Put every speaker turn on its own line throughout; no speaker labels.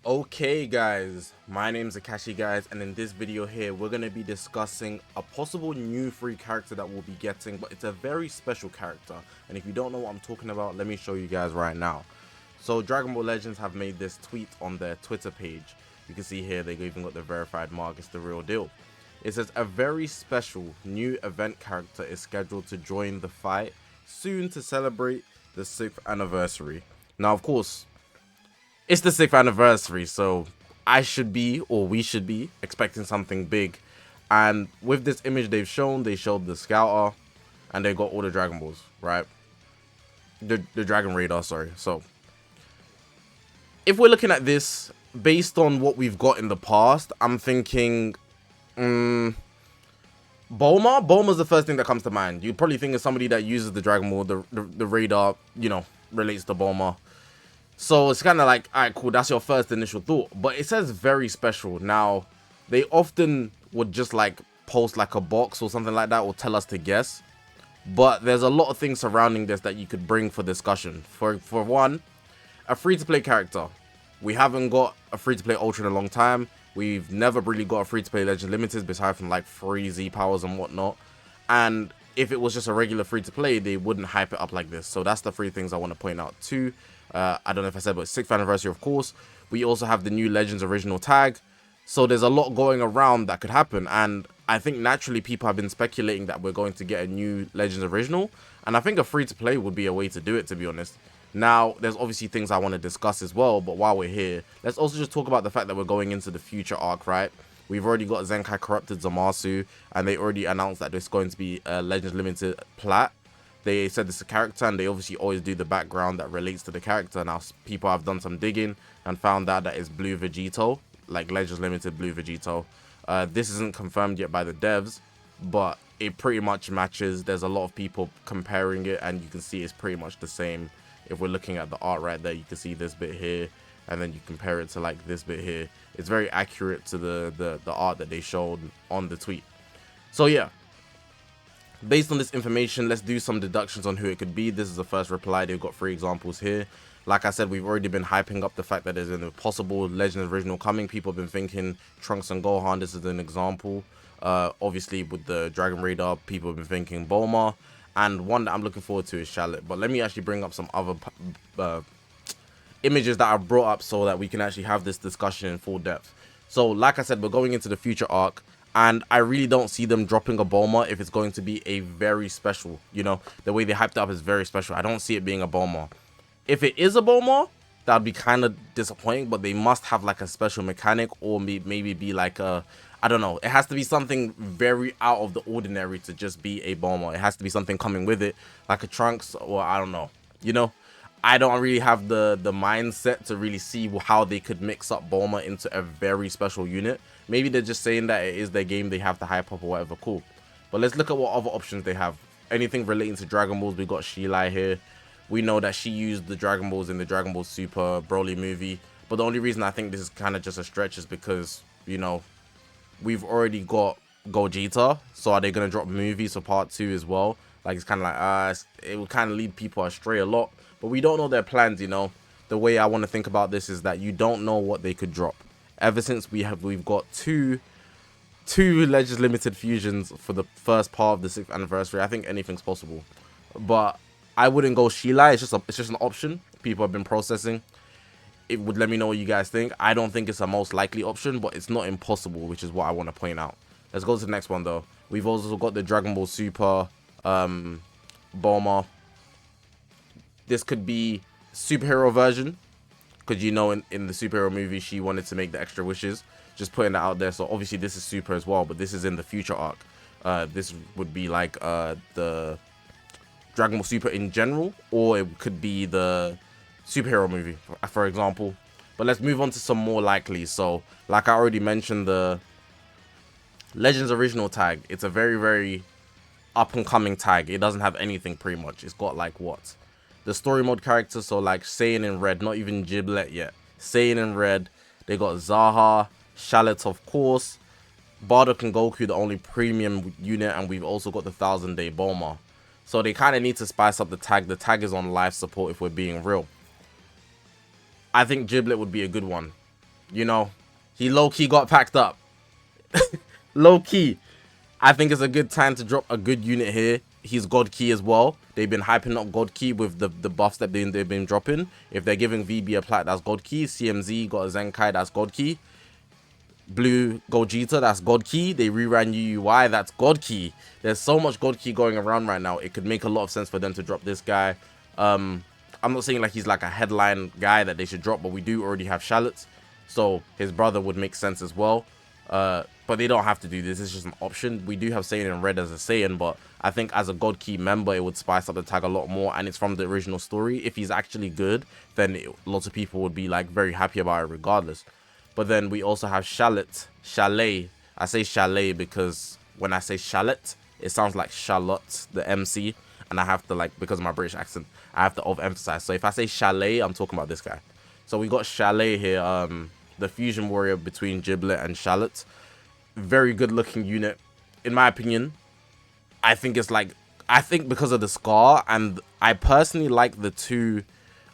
Okay guys, my name's Zakashi guys, and in this video here we're going to be discussing a possible new free character that we'll be getting, but it's a very special character, and if you don't know what I'm talking about, let me show you guys right now. So Dragon Ball Legends have made this tweet on their Twitter page. You can see here they even got the verified mark. It's the real deal. It says a very special new event character is scheduled to join the fight soon to celebrate the 6th anniversary. Now of course, it's the 6th anniversary, so I should be, or we should be, expecting something big. And with this image they showed the Scouter, and they got all the Dragon Balls, right? The Dragon Radar, sorry. So, if we're looking at this, based on what we've got in the past, I'm thinking, Bulma? Bulma's the first thing that comes to mind. You'd probably think of somebody that uses the Dragon Ball, the Radar, you know, relates to Bulma. So it's kind of like, alright, cool, that's your first initial thought. But it says very special. Now, they often would just like post like a box or something like that, or tell us to guess. But there's a lot of things surrounding this that you could bring for discussion. For one, a free-to-play character. We haven't got a free-to-play Ultra in a long time. We've never really got a free-to-play Legend Limited, besides from like free Z powers and whatnot. And if it was just a regular free-to-play, they wouldn't hype it up like this. So that's the three things I want to point out too. I don't know if I said, but 6th anniversary, of course. We also have the new Legends original tag. So there's a lot going around that could happen. And I think naturally people have been speculating that we're going to get a new Legends original. And I think a free-to-play would be a way to do it, to be honest. Now, there's obviously things I want to discuss as well. But while we're here, let's also just talk about the fact that we're going into the future arc, right? We've already got Zenkai Corrupted Zamasu. And they already announced that there's going to be a Legends Limited Plat. They said it's a character, and they obviously always do the background that relates to the character. Now, people have done some digging and found out that it's Blue Vegito, like Legends Limited Blue Vegito. This isn't confirmed yet by the devs, but it pretty much matches. There's a lot of people comparing it, and you can see it's pretty much the same. If we're looking at the art right there, you can see this bit here, and then you compare it to like this bit here. It's very accurate to the art that they showed on the tweet. So yeah. Based on this information, let's do some deductions on who it could be. This is the first reply. They've got 3 examples here. Like I said, we've already been hyping up the fact that there's a possible Legends original coming. People have been thinking Trunks and Gohan. This is an example. Obviously, with the Dragon Radar, people have been thinking Bulma. And one that I'm looking forward to is SHALLET. But let me actually bring up some other images that I've brought up so that we can actually have this discussion in full depth. So, like I said, we're going into the future arc. And I really don't see them dropping a Bulma if it's going to be a very special, you know, the way they hyped it up is very special. I don't see it being a Bulma. If it is a Bulma, that'd be kind of disappointing, but they must have like a special mechanic, or maybe be like a, I don't know. It has to be something very out of the ordinary to just be a Bulma. It has to be something coming with it, like a Trunks, or I don't know, you know. I don't really have the mindset to really see how they could mix up Bulma into a very special unit. Maybe they're just saying that it is their game, they have to hype up or whatever, cool. But let's look at what other options they have. Anything relating to Dragon Balls, we got Sheila here. We know that she used the Dragon Balls in the Dragon Ball Super Broly movie. But the only reason I think this is kind of just a stretch is because, you know, we've already got Gogeta. So are they going to drop movies for part 2 as well? Like, it's kind of like, it will kind of lead people astray a lot. But we don't know their plans, you know. The way I want to think about this is that you don't know what they could drop. Ever since we've got two Legends Limited fusions for the first part of the 6th anniversary, I think anything's possible. But I wouldn't go Sheila. It's just an option people have been processing. It would let me know what you guys think. I don't think it's a most likely option, but it's not impossible, which is what I want to point out. Let's go to the next one though. We've also got the Dragon Ball Super Bulma. This could be superhero version, because you know in the superhero movie she wanted to make the extra wishes. Just putting that out there. So obviously this is Super as well, but this is in the future arc. This would be like the Dragon Ball Super in general, or it could be the superhero movie, for example. But let's move on to some more likely. So like I already mentioned, the Legends original tag. It's a very, very up and coming tag. It doesn't have anything pretty much. It's got like what? The story mode characters, so like Saiyan in red, not even Giblet yet. Saiyan in red, they got Zaha, SHALLET of course, Bardock and Goku, the only premium unit, and we've also got the 1000-day Bulma. So they kind of need to spice up the tag. The tag is on life support if we're being real. I think Giblet would be a good one. you know, he low-key got packed up. Low-key. I think it's a good time to drop a good unit here. He's God Key as well. They've been hyping up God Key with the buffs that they've been dropping. If they're giving VB a plat, that's God Key. CMZ got a Zenkai, that's God Key. Blue Gogeta, that's God Key. They reran UUI, that's God Key. There's so much God Key going around right now. It could make a lot of sense for them to drop this guy. I'm not saying like he's like a headline guy that they should drop, but we do already have SHALLET, so his brother would make sense as well. But they don't have to do this. It's just an option. We do have Saiyan in red as a Saiyan, but I think as a God Key member, it would spice up the tag a lot more, and it's from the original story. If he's actually good, then lots of people would be like very happy about it regardless. But then we also have SHALLET. I say Chalet because when I say SHALLET, it sounds like Charlotte, the MC, and I have to, like, because of my British accent, I have to overemphasize. So if I say Chalet, I'm talking about this guy. So we got Chalet here, the fusion warrior between Giblet and SHALLET. Very good looking unit, in my opinion. I think it's like, I think because of the scar, and I personally like the two,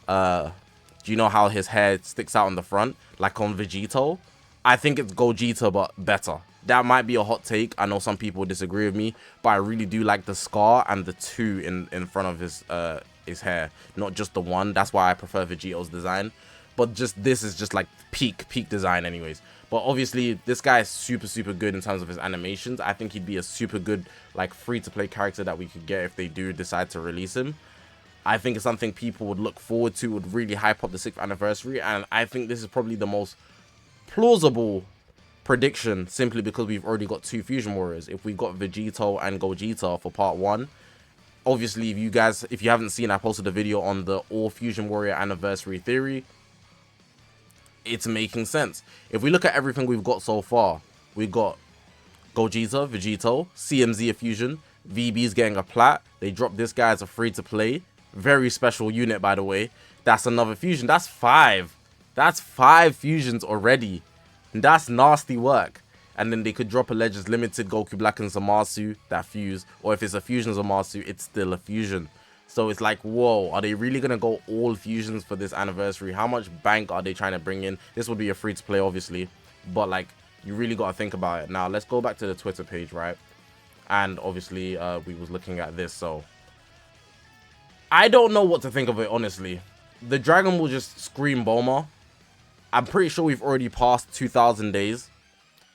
do you know how his hair sticks out on the front, like on Vegito? I think it's Gogeta, but better. That might be a hot take. I know some people disagree with me, but I really do like the scar and the two in front of his hair, not just the one. That's why I prefer Vegito's design. But just this is just like peak design anyways. But obviously this guy is super good in terms of his animations. I think he'd be a super good like free-to-play character that we could get if they do decide to release him. I think it's something people would look forward to, would really hype up the 6th anniversary, and I think this is probably the most plausible prediction, simply because we've already got 2 Fusion Warriors. If we got Vegito and Gogeta for part 1, obviously if you haven't seen, I posted a video on the All Fusion Warrior anniversary theory. It's making sense. If we look at everything we've got so far, we've got Gogeta, Vegito, CMZ a fusion, VB's getting a plat. They dropped this guy as a free-to-play. Very special unit, by the way. That's another fusion. That's 5. That's 5 fusions already. And that's nasty work. And then they could drop a Legends Limited Goku Black and Zamasu, that fuse. Or if it's a fusion Zamasu, it's still a fusion. So it's like, whoa, are they really going to go all fusions for this anniversary? How much bank are they trying to bring in? This would be a free-to-play, obviously. But, like, you really got to think about it. Now, let's go back to the Twitter page, right? And obviously, we was looking at this, so I don't know what to think of it, honestly. The dragon will just scream Bulma. I'm pretty sure we've already passed 2,000 days,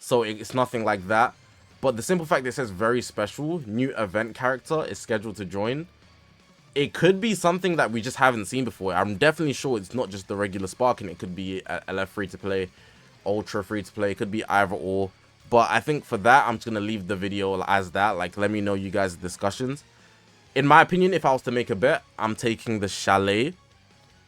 so it's nothing like that. But the simple fact that it says very special, new event character is scheduled to join. It could be something that we just haven't seen before. I'm definitely sure it's not just the regular Sparking. It could be LF free-to-play, Ultra free-to-play. It could be either or. But I think for that, I'm just going to leave the video as that. Like, let me know you guys' discussions. In my opinion, if I was to make a bet, I'm taking the Chalet.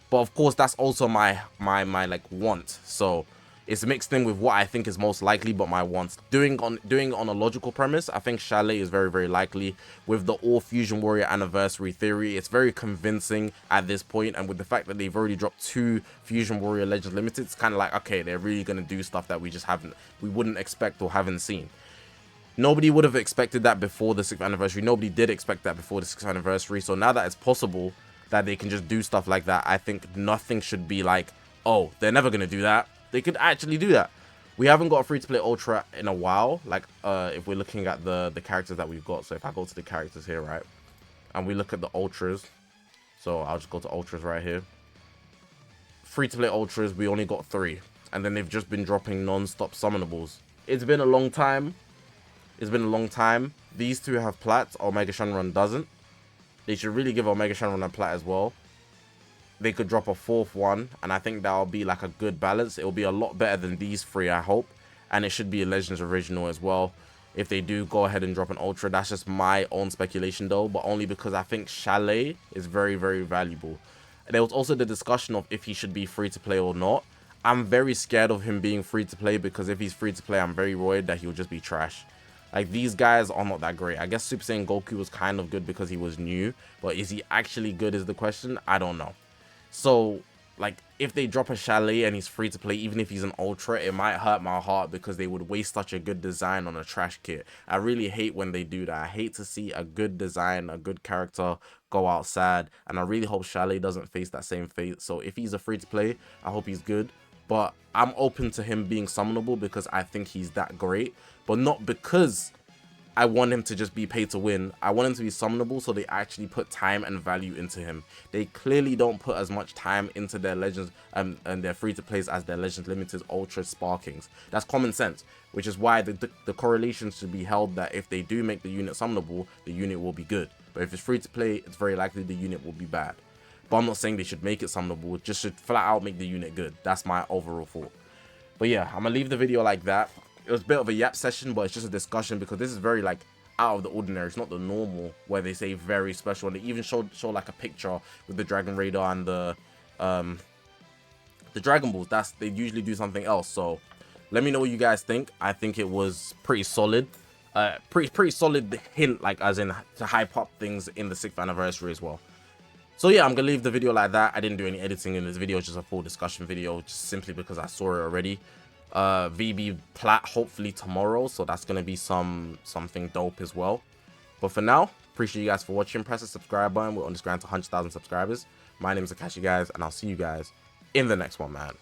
But of course, that's also my like want. So it's mixed in with what I think is most likely, but my wants. Doing on a logical premise, I think Chalet is very likely. With the All Fusion Warrior anniversary theory, it's very convincing at this point, and with the fact that they've already dropped 2 Fusion Warrior Legends Limited, it's kind of like, okay, they're really gonna do stuff that we wouldn't expect or haven't seen. Nobody would have expected that before the 6th anniversary. Nobody did expect that before the 6th anniversary. So now that it's possible that they can just do stuff like that, I think nothing should be like, oh, they're never gonna do that. They could actually do that. We haven't got a free-to-play Ultra in a while. Like, if we're looking at the characters that we've got. So if I go to the characters here, right, and we look at the Ultras. So I'll just go to Ultras right here. Free-to-play Ultras, we only got 3. And then they've just been dropping non-stop summonables. It's been a long time. It's been a long time. These 2 have plats. Omega Shenron doesn't. They should really give Omega Shenron a plat as well. They could drop a 4th one, and I think that'll be like a good balance. It'll be a lot better than these 3, I hope. And it should be a Legends original as well. If they do go ahead and drop an Ultra, that's just my own speculation though, but only because I think Chalet is very valuable. There was also the discussion of if he should be free to play or not. I'm very scared of him being free to play, because if he's free to play, I'm very worried that he'll just be trash. Like, these guys are not that great. I guess Super Saiyan Goku was kind of good because he was new, but is he actually good is the question? I don't know. So, like, if they drop a Chalet and he's free to play, even if he's an Ultra, it might hurt my heart because they would waste such a good design on a trash kit. I really hate when they do that. I hate to see a good design, a good character go out sad, and I really hope Chalet doesn't face that same fate. So if he's a free to play, I hope he's good. but I'm open to him being summonable because I think he's that great, but not because I want him to just be pay to win. I want him to be summonable so they actually put time and value into him. They clearly don't put as much time into their Legends and their free-to-plays as their Legends Limited Ultra Sparkings. That's common sense, which is why the correlation should be held that if they do make the unit summonable, the unit will be good. But if it's free-to-play, it's very likely the unit will be bad. But I'm not saying they should make it summonable, just should flat out make the unit good. That's my overall thought. But yeah, I'm gonna leave the video like that. It was a bit of a yap session, but it's just a discussion because this is very like out of the ordinary. It's not the normal where they say very special, and they even show like a picture with the Dragon Radar and the Dragon Balls. They usually do something else. So let me know what you guys think. I think it was pretty solid. Pretty solid hint, like as in to hype up things in the 6th anniversary as well. So yeah, I'm gonna leave the video like that. I didn't do any editing in this video, just a full discussion video, just simply because I saw it already. VB plat hopefully tomorrow, so that's gonna be something dope as well. But for now, appreciate you guys for watching. Press the subscribe button. We're on this grind to 100,000 subscribers. My name is Zakashi, guys, and I'll see you guys in the next one, man.